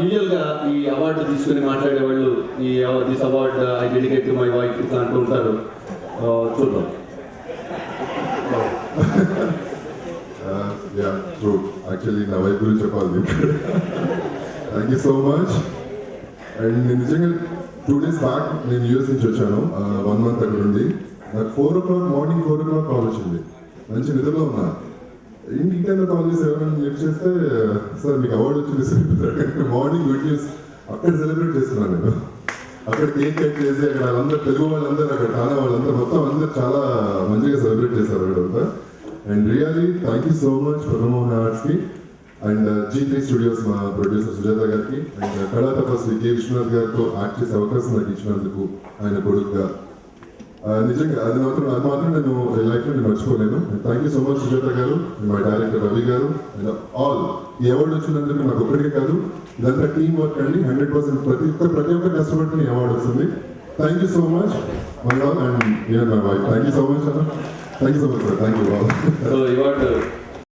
యూజువల్గా ఈ అవార్డు తీసుకుని మాట్లాడే వాళ్ళు this award I dedicate to my wife ఇట్లా అంటూ ఉంటారు. చూద్దాం. ట్రూ. యాక్చువల్లీ నా వైఫ్ గురించి చెప్పాలి. Thank you so much. And నేను నిజంగా 2 days బ్యాక్ నేను యూఎస్ నుంచి వచ్చాను. 1 month అక్కడ నుండి నాకు 4 o'clock మార్నింగ్ 4 o'clock కాల్ వచ్చింది. మంచి నిద్రలో ఉన్నా. ఇంటికి టైంలో కాల్ చేసి ఎవరైనా లిఫ్ట్ చేస్తే సార్ మీకు అవార్డు వచ్చింది సార్ మార్నింగ్ గుడ్ న్యూస్. అక్కడ సెలబ్రేట్ చేస్తున్నాను నేను. అక్కడ కేక్ కట్ చేసి అక్కడ వాళ్ళందరూ తెలుగు వాళ్ళందరూ అక్కడ కానా వాళ్ళందరూ మొత్తం అందరూ చాలా మంచిగా సెలబ్రేట్ చేశారు అక్కడంతా. And really thank you so much Pramohan ఆర్ట్స్కి అండ్ G3 స్టూడియోస్ మా ప్రొడ్యూసర్ సుజాత గారికి అండ్ కళా తపస్వి కె విశ్వనాథ్ గారితో యాక్ట్ చేసే అవకాశం నాకు ఇచ్చినందుకు ఆయన కొడుకుగా నిజంగా అది మాత్రం నేను లైఫ్లో నేను మర్చిపోలేను. Thank you so much Sujatha గారు, మా డైరెక్టర్ రవి గారు అండ్ ఆల్. ఈ అవార్డు వచ్చినందుకు నాకు ఒక్కడికే కాదు, ఇదంతా టీమ్ వర్క్ అండి. 100% ప్రతి ఒక్క కష్టపడితే ఈ అవార్డు వస్తుంది. Thank you so much my all and my wife. Thank you so much అన్న. Thank you so much sir. Thank you all. So ఈ అవార్డు